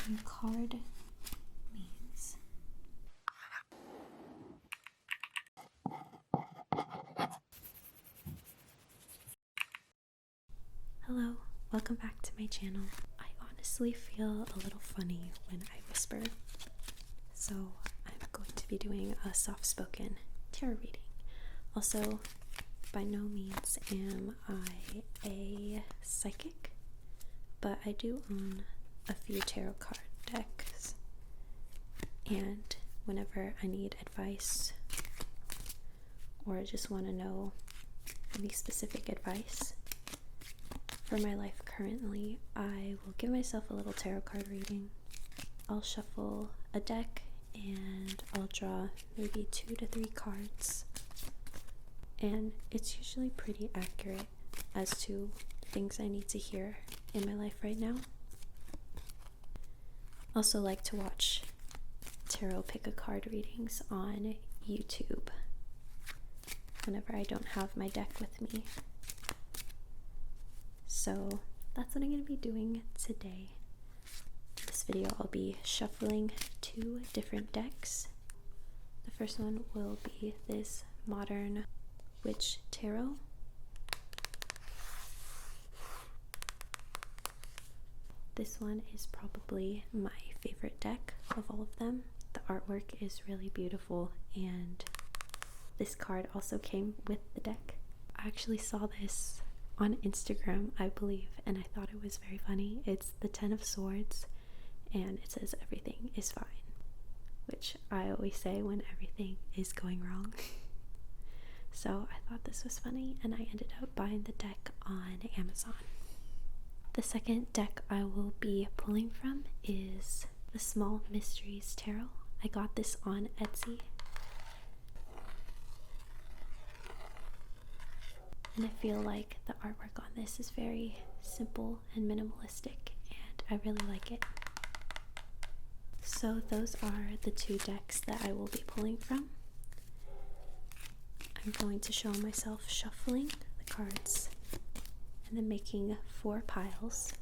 new card means. Hello, welcome back to my channel. I honestly feel a little funny when I whisper, so I'm going to be doing a soft-spoken tarot reading. Also, by no means am I a psychic, but I do own a few tarot card decks, and whenever I need advice or I just want to know any specific advice for my life currently, I will give myself a little tarot card reading. I'll shuffle a deck and I'll draw maybe 2 to 3 cards, and it's usually pretty accurate as to things I need to hear in my life right now. I also like to watch tarot pick a card readings on YouTube whenever I don't have my deck with me. So that's what I'm going to be doing today. In this video I'll be shuffling 2 different decks. The first one will be this Modern Witch Tarot. This one is probably my favorite deck of all of them. The artwork is really beautiful, and this card also came with the deck. I actually saw this on Instagram, I believe, and I thought it was very funny. It's the 10 of Swords, and it says everything is fine, which I always say when everything is going wrong. So I thought this was funny, and I ended up buying the deck on Amazon. The second deck I will be pulling from is the Small Mysteries Tarot. I got this on Etsy, and I feel like the artwork on this is very simple and minimalistic, and I really like it. So those are the 2 decks that I will be pulling from. I'm going to show myself shuffling the cards and then making 4 piles.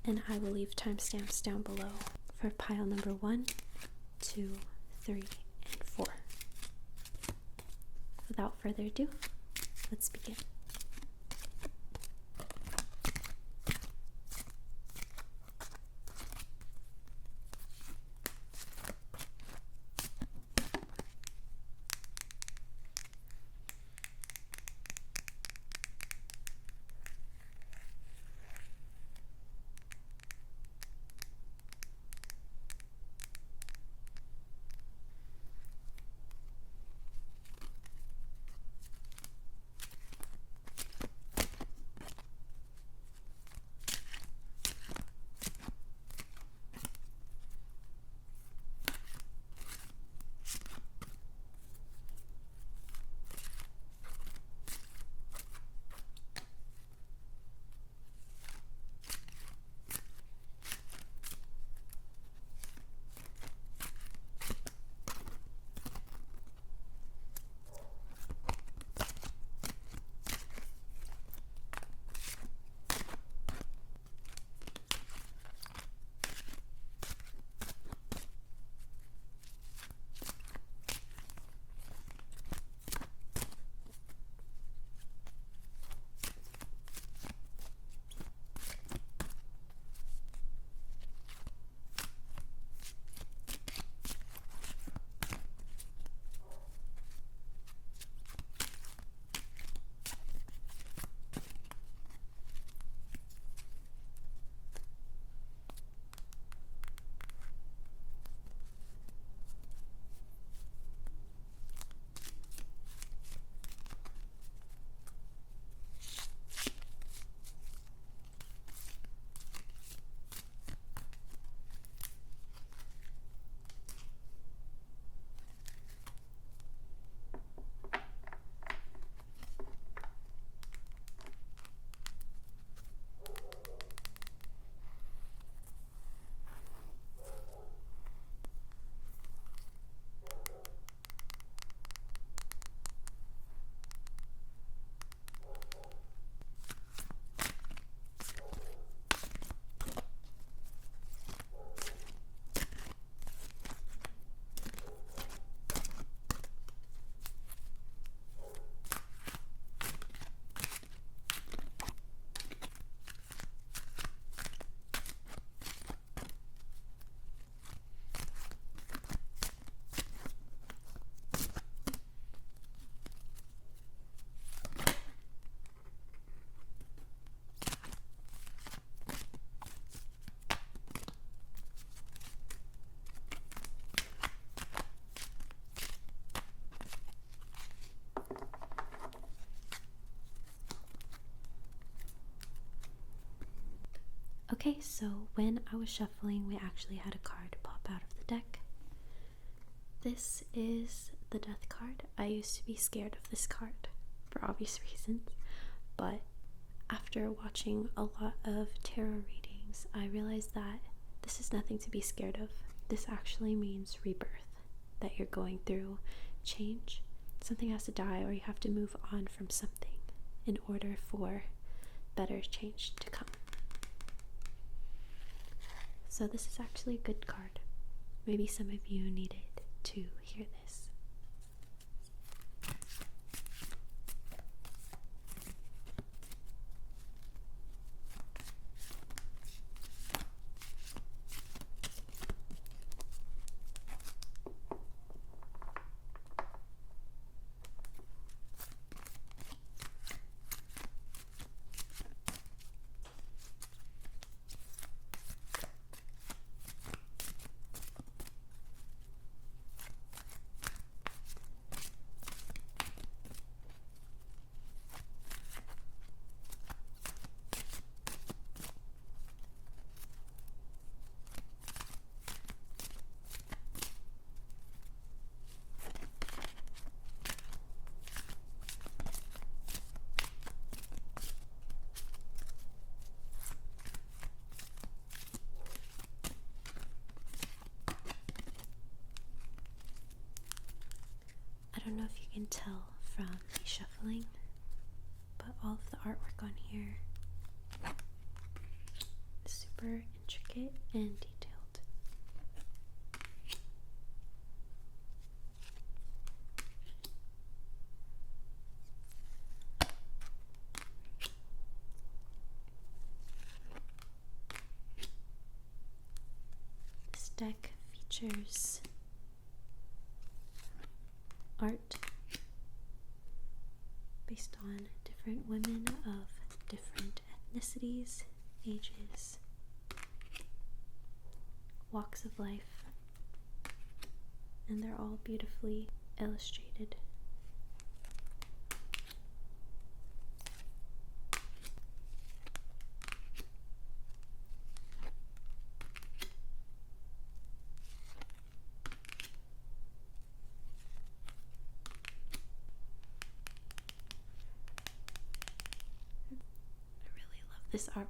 And I will leave timestamps down below for pile number 1, 2, 3, and 4. Without further ado, let's begin. Okay, so when I was shuffling, we actually had a card pop out of the deck. This is the Death card. I used to be scared of this card for obvious reasons, but after watching a lot of tarot readings, I realized that this is nothing to be scared of. This actually means rebirth, that you're going through change. Something has to die, or you have to move on from something in order for better change to come. So this is actually a good card. Maybe some of you needed to hear this. I don't know if you can tell from me shuffling, but all of the artwork on here is super intricate and detailed. This deck features art based on different women of different ethnicities, ages, walks of life, and they're all beautifully illustrated. I really love this artwork.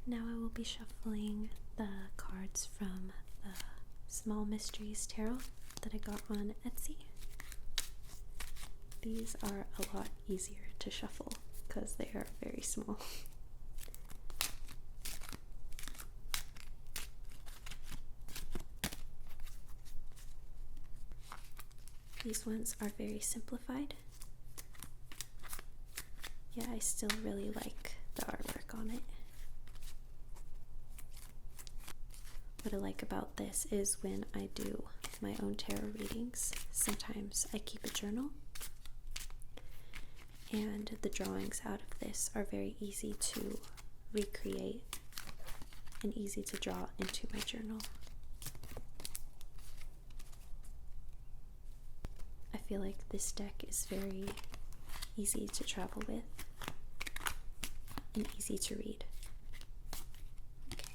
Now I will be shuffling the cards from the Small Mysteries Tarot that I got on Etsy. These are a lot easier to shuffle because they are very small. These ones are very simplified. Yeah, I still really like the artwork on it. What I like about this is when I do my own tarot readings, sometimes I keep a journal and the drawings out of this are very easy to recreate and easy to draw into my journal. I feel like this deck is very easy to travel with and easy to read. Okay.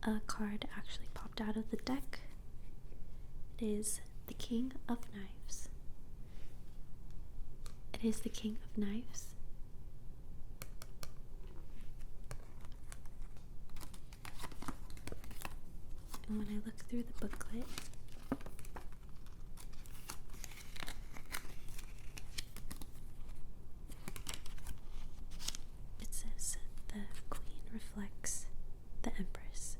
A card actually popped out of the deck. It is the King of Knives. It is the King of Knives. And when I look through the booklet, it says the Queen reflects the Empress.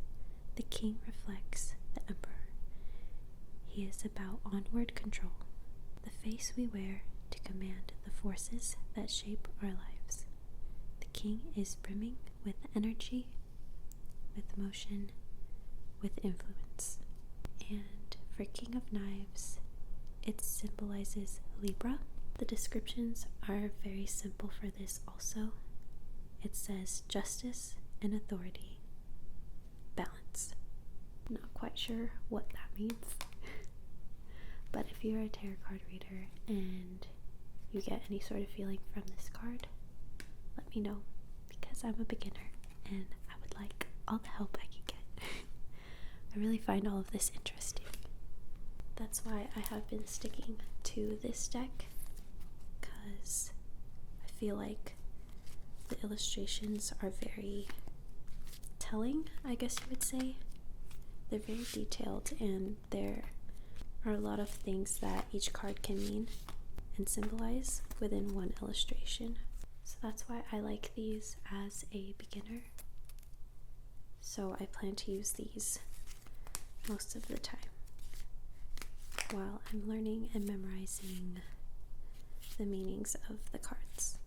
The King reflects the Emperor. He is about onward control, the face we wear to command the forces that shape our lives. The King is brimming with energy, with motion, with influence. And for King of Knives, it symbolizes Libra. The descriptions are very simple for this also. It says justice and authority, balance. Not quite sure what that means. But if you're a tarot card reader and you get any sort of feeling from this card, let me know, because I'm a beginner and I would like all the help I can get. I really find all of this interesting. That's why I have been sticking to this deck, because I feel like the illustrations are very telling, I guess you would say. They're very detailed, and there are a lot of things that each card can mean and symbolize within one illustration. So that's why I like these as a beginner. So I plan to use these most of the time while I'm learning and memorizing the meanings of the cards.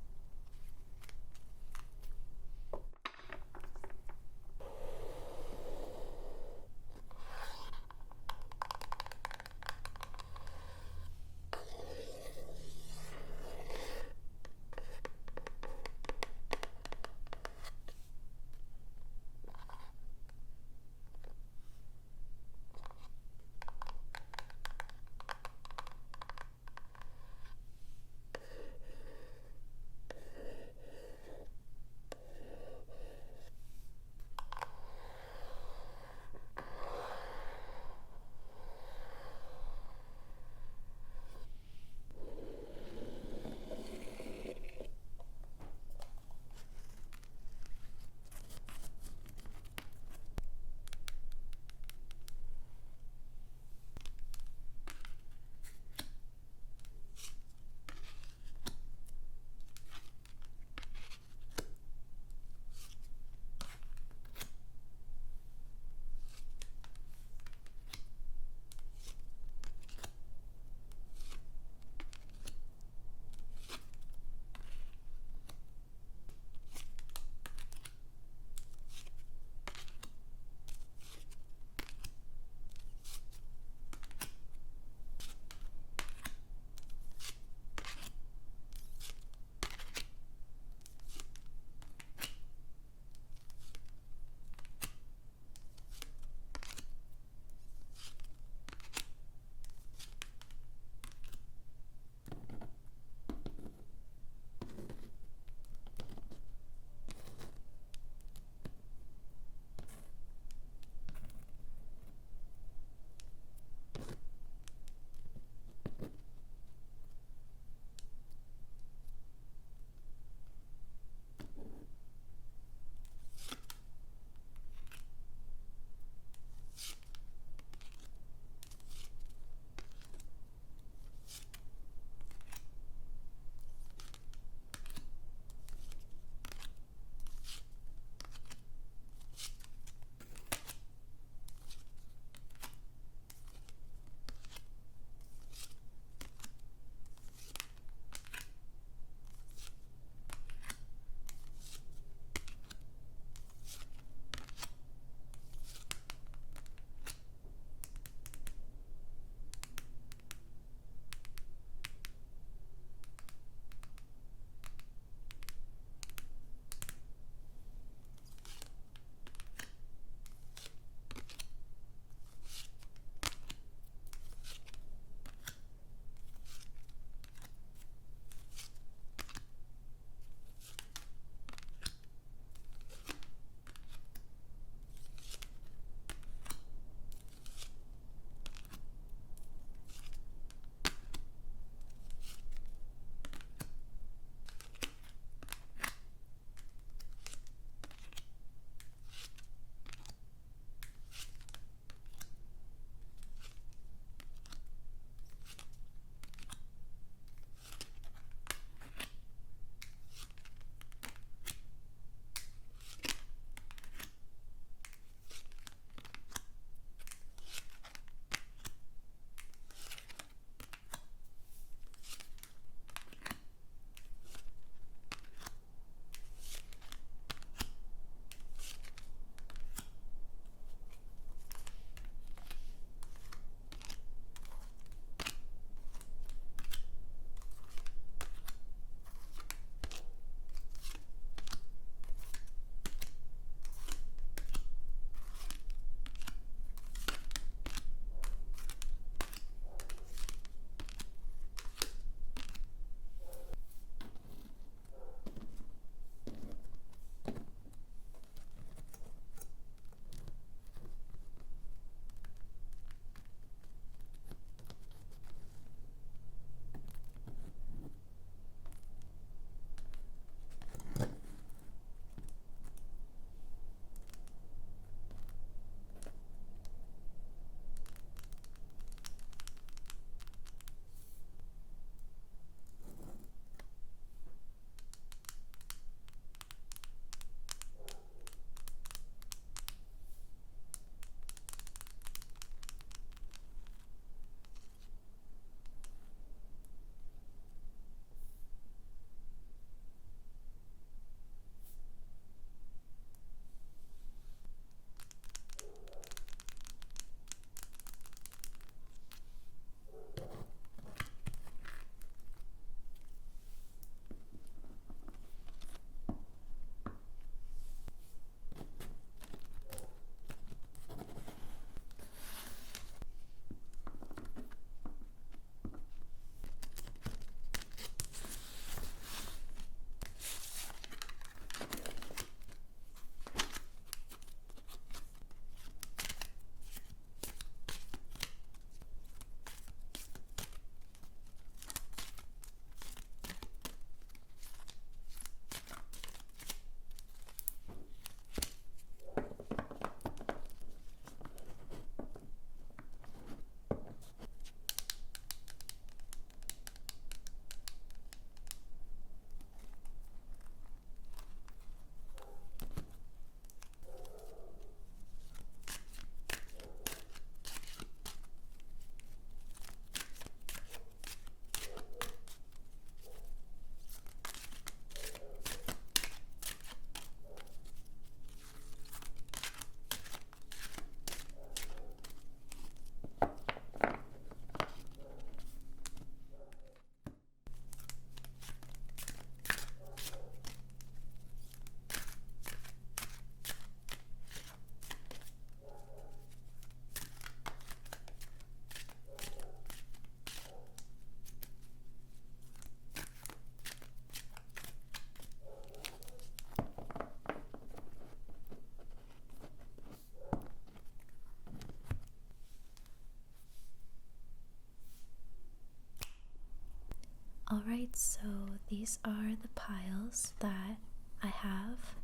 Alright, so these are the piles that I have.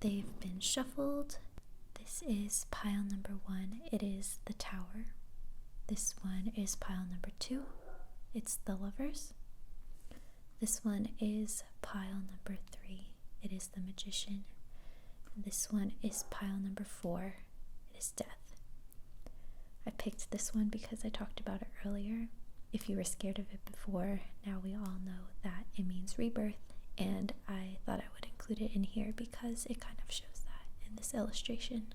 They've been shuffled. This is pile number 1. It is the Tower. This one is pile number 2. It's the Lovers. This one is pile number 3. It is the Magician. This one is pile number 4. It is Death. I picked this one because I talked about it earlier. If you were scared of it before, now we all know that it means rebirth, and I thought I would include it in here because it kind of shows that in this illustration.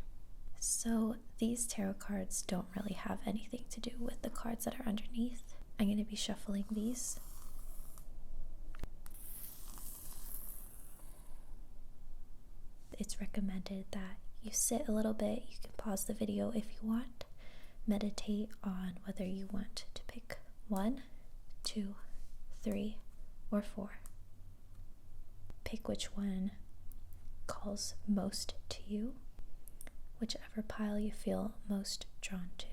So these tarot cards don't really have anything to do with the cards that are underneath. I'm going to be shuffling these. It's recommended that you sit a little bit. You can pause the video if you want. Meditate on whether you want to pick 1, 2, 3, or 4. Pick which one calls most to you, whichever pile you feel most drawn to.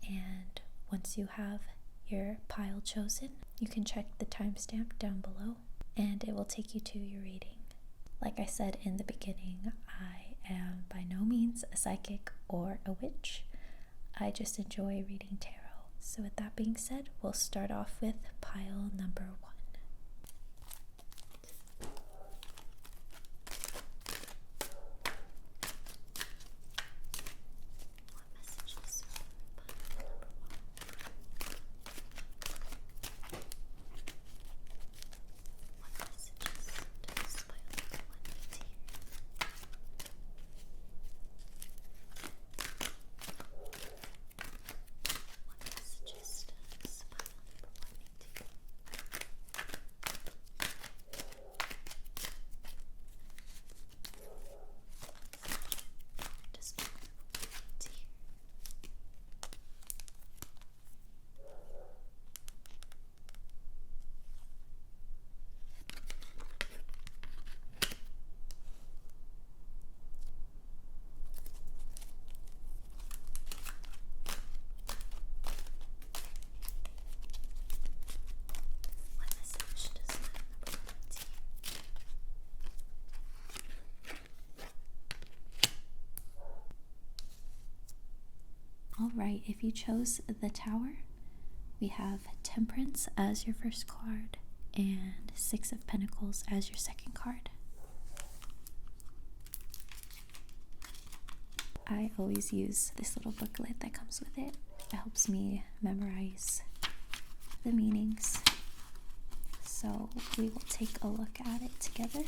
And once you have your pile chosen, you can check the timestamp down below and it will take you to your reading. Like I said in the beginning, I am by no means a psychic or a witch. I just enjoy reading tarot. So with that being said, we'll start off with pile number 1. What messages for pile number 1? What messages does pile number 1 need to hear? Alright, if you chose the Tower, we have Temperance as your first card and 6 of Pentacles as your second card. I always use this little booklet that comes with it. It helps me memorize the meanings. So we will take a look at it together.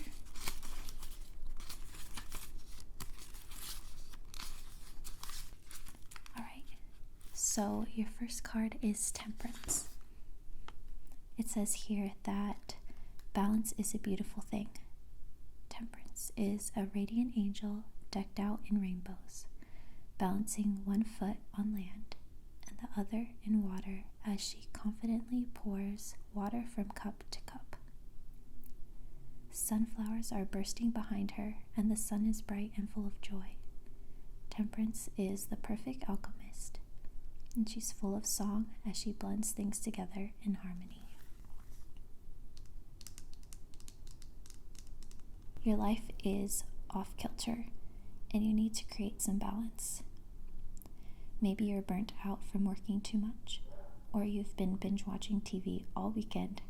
So your first card is Temperance. It says here that balance is a beautiful thing. Temperance is a radiant angel decked out in rainbows, balancing one foot on land and the other in water as she confidently pours water from cup to cup. Sunflowers are bursting behind her and the sun is bright and full of joy. Temperance is the perfect alchemist, and she's full of song as she blends things together in harmony. Your life is off kilter, and you need to create some balance. Maybe you're burnt out from working too much, or you've been binge watching TV all weekend,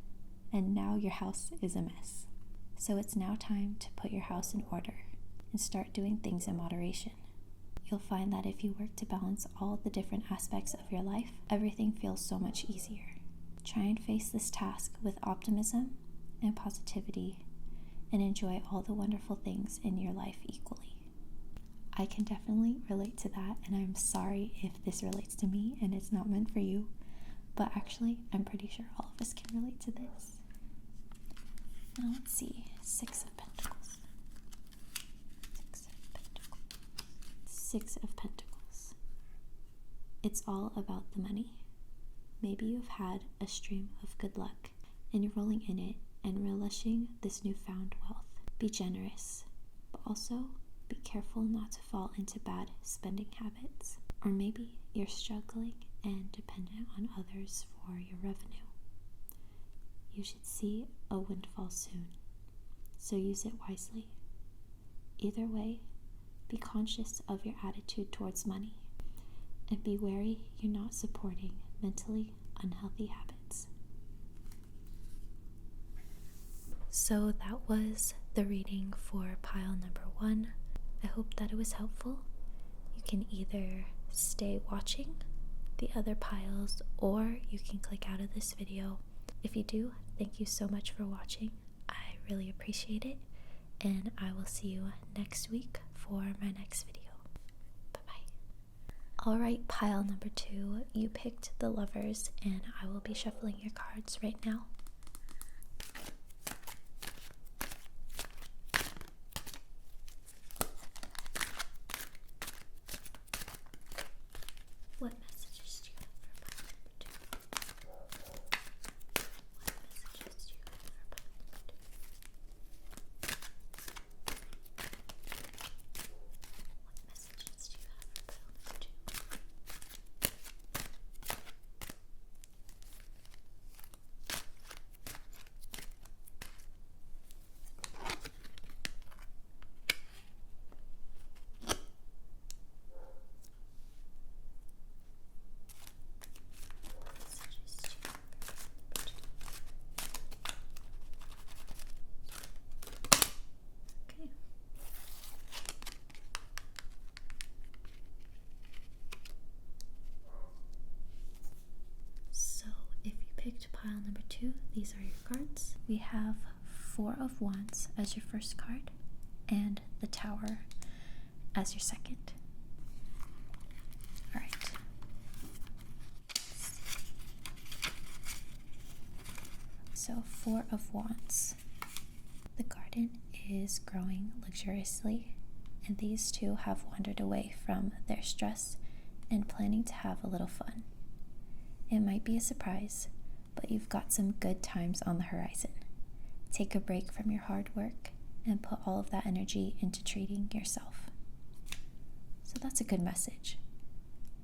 and now your house is a mess. So it's now time to put your house in order and start doing things in moderation. You'll find that if you work to balance all the different aspects of your life, everything feels so much easier. Try and face this task with optimism and positivity, and enjoy all the wonderful things in your life equally. I can definitely relate to that, and I'm sorry if this relates to me and it's not meant for you, but actually I'm pretty sure all of us can relate to this. Now let's see, 6 of Pentacles. 6 of Pentacles. It's all about the money. Maybe you've had a stream of good luck and you're rolling in it and relishing this newfound wealth. Be generous, but also be careful not to fall into bad spending habits. Or maybe you're struggling and dependent on others for your revenue. you should see a windfall soon, so use it wisely. Either way, be conscious of your attitude towards money, and be wary you're not supporting mentally unhealthy habits. So that was the reading for pile number 1. I hope that it was helpful. You can either stay watching the other piles or you can click out of this video. If you do, thank you so much for watching. I really appreciate it, and I will see you next week for my next video. Bye-bye. Alright, pile number 2, you picked the Lovers, and I will be shuffling your cards right now. What messages do you have for pile number 2? What messages do you have for pile number 2? What messages do you have for pile number 2? Okay. So if you picked pile number 2, these are your cards. We have 4 of Wands as your first card and the Tower as your second. Alright. So 4 of Wands. The garden is growing luxuriously, and these two have wandered away from their stress and planning to have a little fun. It might be a surprise, but you've got some good times on the horizon. Take a break from your hard work and put all of that energy into treating yourself. So that's a good message.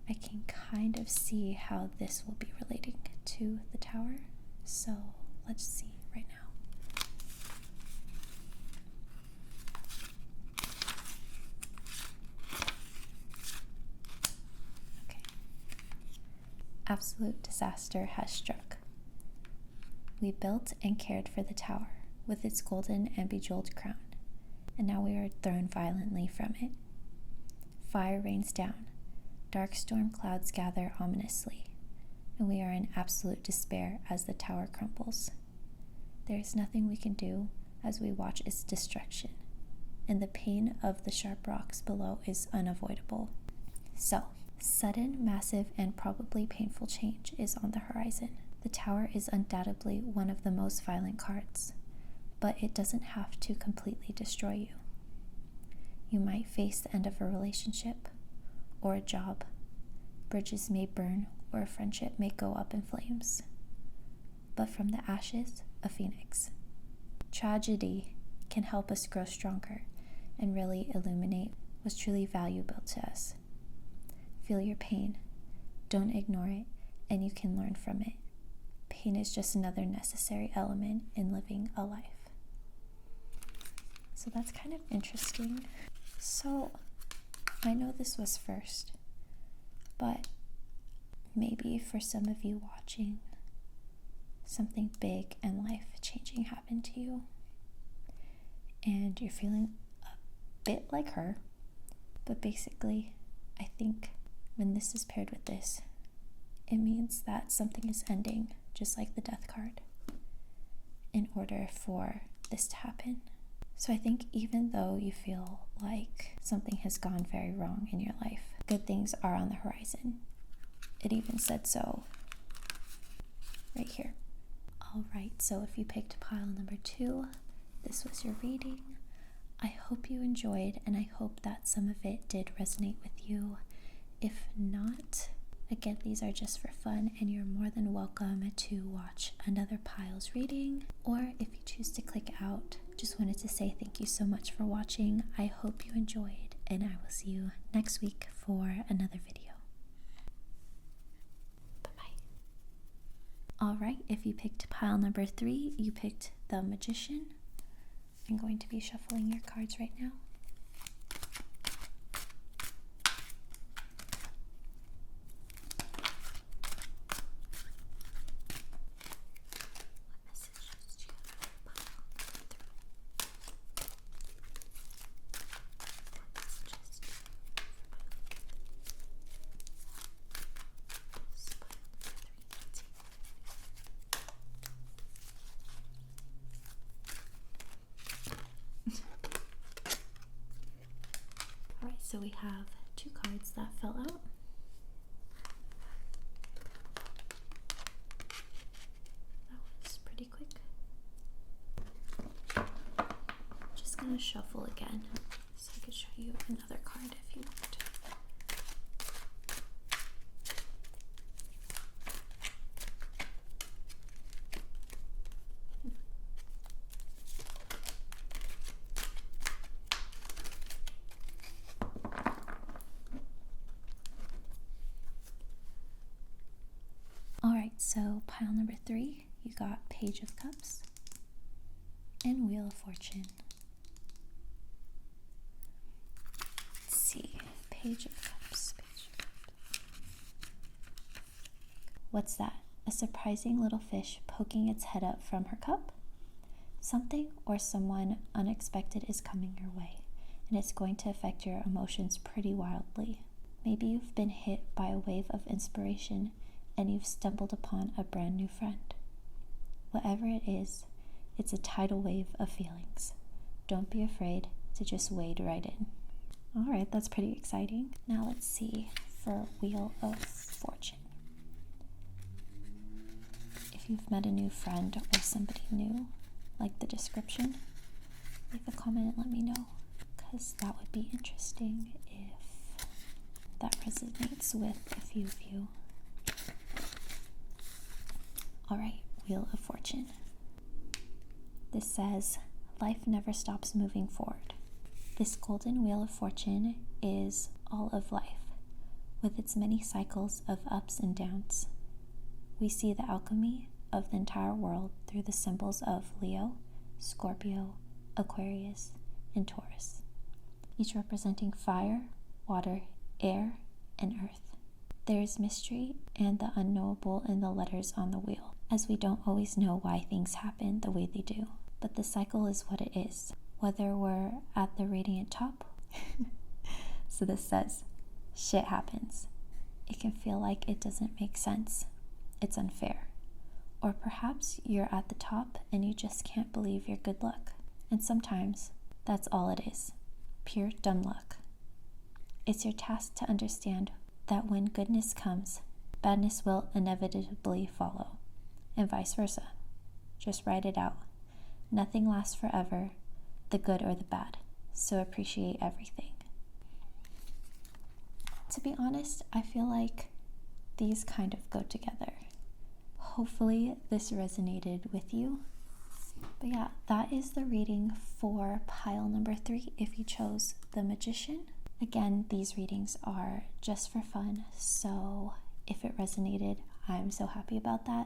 I can kind of see how this will be relating to the Tower, so let's see right now. Okay. Absolute disaster has struck. We built and cared for the Tower with its golden and bejeweled crown, and now we are thrown violently from it. Fire rains down, dark storm clouds gather ominously, and we are in absolute despair as the Tower crumbles. There is nothing we can do as we watch its destruction, and the pain of the sharp rocks below is unavoidable. So, sudden, massive, and probably painful change is on the horizon. The Tower is undoubtedly one of the most violent cards, but it doesn't have to completely destroy you. You might face the end of a relationship or a job. Bridges may burn or a friendship may go up in flames. But from the ashes, a phoenix. Tragedy can help us grow stronger and really illuminate what's truly valuable to us. Feel your pain, don't ignore it, and you can learn from it. Pain is just another necessary element in living a life. So that's kind of interesting. So I know this was first, but maybe for some of you watching, something big and life-changing happened to you, and you're feeling a bit like her. But basically, I think when this is paired with this, it means that something is ending, just like the Death card, in order for this to happen. So I think even though you feel like something has gone very wrong in your life, good things are on the horizon. It even said so right here. Alright, so if you picked pile number 2, this was your reading. I hope you enjoyed, and I hope that some of it did resonate with you. If not, again, these are just for fun, and you're more than welcome to watch another pile's reading, or if you choose to click out. Just wanted to say thank you so much for watching. I hope you enjoyed, and I will see you next week for another video. Bye-bye. All right, if you picked pile number 3, you picked the Magician. I'm going to be shuffling your cards right now. Alright, so we have 2 cards that fell out. That was pretty quick. Just gonna shuffle again so I could show you another card if you want. Alright, so pile number 3, you got Page of Cups and Wheel of Fortune. Let's see, Page of Cups. What's that? A surprising little fish poking its head up from her cup? Something or someone unexpected is coming your way, and it's going to affect your emotions pretty wildly. Maybe you've been hit by a wave of inspiration and you've stumbled upon a brand new friend. Whatever it is, it's a tidal wave of feelings. Don't be afraid to just wade right in. Alright, that's pretty exciting. Now let's see for Wheel of Fortune. If you've met a new friend or somebody new, like the description, leave a comment and let me know, because that would be interesting if that resonates with a few of you. Alright, Wheel of Fortune. This says, life never stops moving forward. This golden Wheel of Fortune is all of life, with its many cycles of ups and downs. We see the alchemy of the entire world through the symbols of Leo, Scorpio, Aquarius, and Taurus, each representing fire, water, air, and earth. There is mystery and the unknowable in the letters on the wheel, as we don't always know why things happen the way they do. But the cycle is what it is, whether we're at the radiant top. So this says, shit happens. It can feel like it doesn't make sense. It's unfair. Or perhaps you're at the top and you just can't believe your good luck. And sometimes that's all it is, pure dumb luck. It's your task to understand that when goodness comes, badness will inevitably follow, and vice versa. Just write it out. Nothing lasts forever, the good or the bad, so appreciate everything. To be honest, I feel like these kind of go together. Hopefully this resonated with you. But yeah, that is the reading for pile number 3 if you chose the Magician. Again, these readings are just for fun, so if it resonated, I'm so happy about that.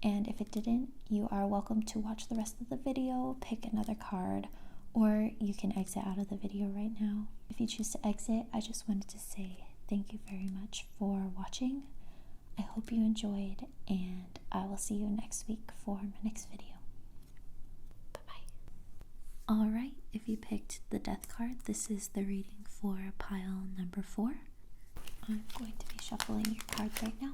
And if it didn't, you are welcome to watch the rest of the video, pick another card, or you can exit out of the video right now. If you choose to exit, I just wanted to say thank you very much for watching. I hope you enjoyed, and I will see you next week for my next video. Bye-bye. Alright, if you picked the Death card, this is the reading for pile number 4. I'm going to be shuffling your cards right now.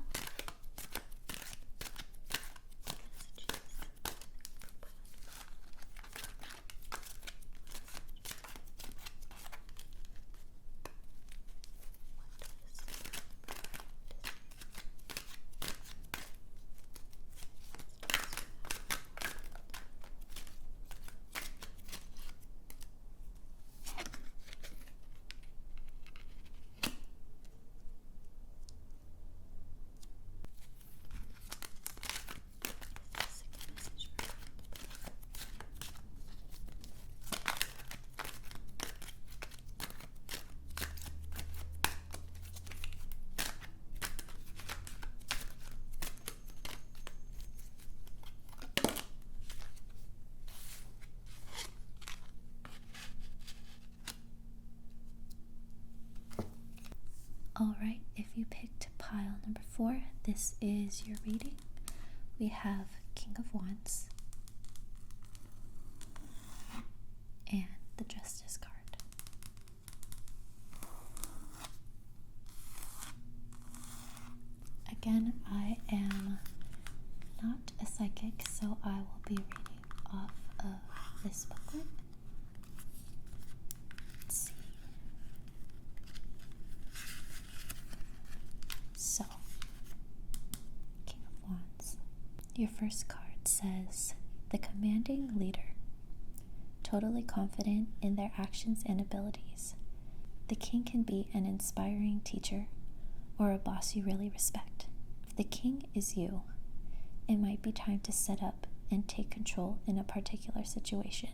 if you picked pile number 4, this is your reading. We have King of Wands and the Justice card. Again, I am not a psychic, so I will be reading off of this booklet. Let's see. So, King of Wands. Your first card says, the commanding leader, totally confident in their actions and abilities. The king can be an inspiring teacher or a boss you really respect. If the king is you, it might be time to set up and take control in a particular situation.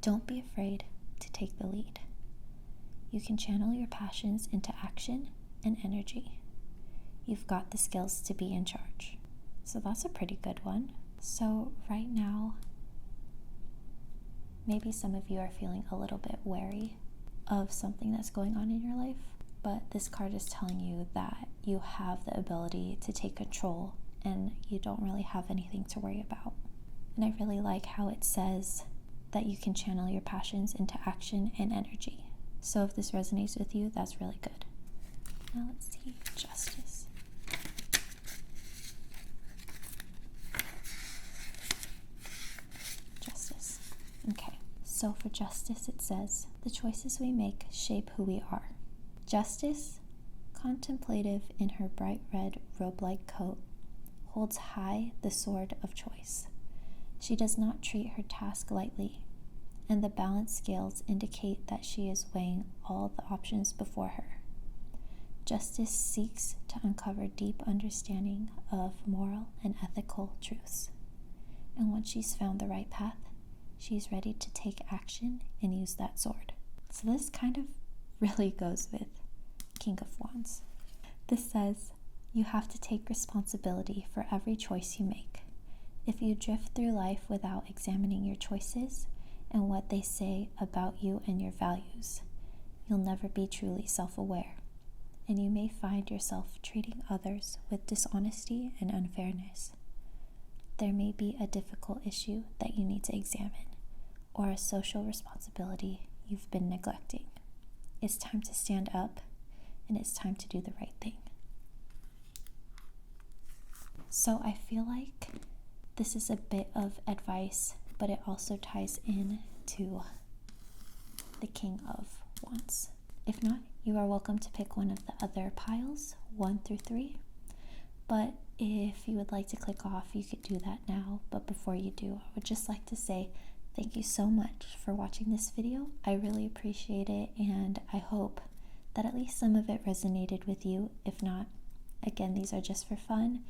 Don't be afraid to take the lead. You can channel your passions into action and energy. You've got the skills to be in charge. So that's a pretty good one. So right now, maybe some of you are feeling a little bit wary of something that's going on in your life, but this card is telling you that you have the ability to take control and you don't really have anything to worry about. And I really like how it says that you can channel your passions into action and energy. So if this resonates with you, that's really good. Now let's see, Justice. Justice. Okay, so for Justice it says, the choices we make shape who we are. Justice, contemplative in her bright red robe-like coat, holds high the sword of choice. She does not treat her task lightly, and the balanced scales indicate that she is weighing all the options before her. Justice seeks to uncover deep understanding of moral and ethical truths. And once she's found the right path, she's ready to take action and use that sword. So this kind of really goes with King of Wands. This says, you have to take responsibility for every choice you make. If you drift through life without examining your choices and what they say about you and your values, you'll never be truly self-aware, and you may find yourself treating others with dishonesty and unfairness. There may be a difficult issue that you need to examine, or a social responsibility you've been neglecting. It's time to stand up, and it's time to do the right thing. So I feel like this is a bit of advice, but it also ties in to the King of Wands. If not, you are welcome to pick one of the other piles, 1 through 3. But if you would like to click off, you could do that now. But before you do, I would just like to say thank you so much for watching this video. I really appreciate it, and I hope that at least some of it resonated with you. If not, again, these are just for fun,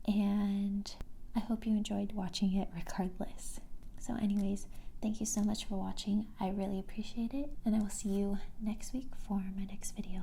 and I hope you enjoyed watching it regardless. So anyways, thank you so much for watching. I really appreciate it, and I will see you next week for my next video.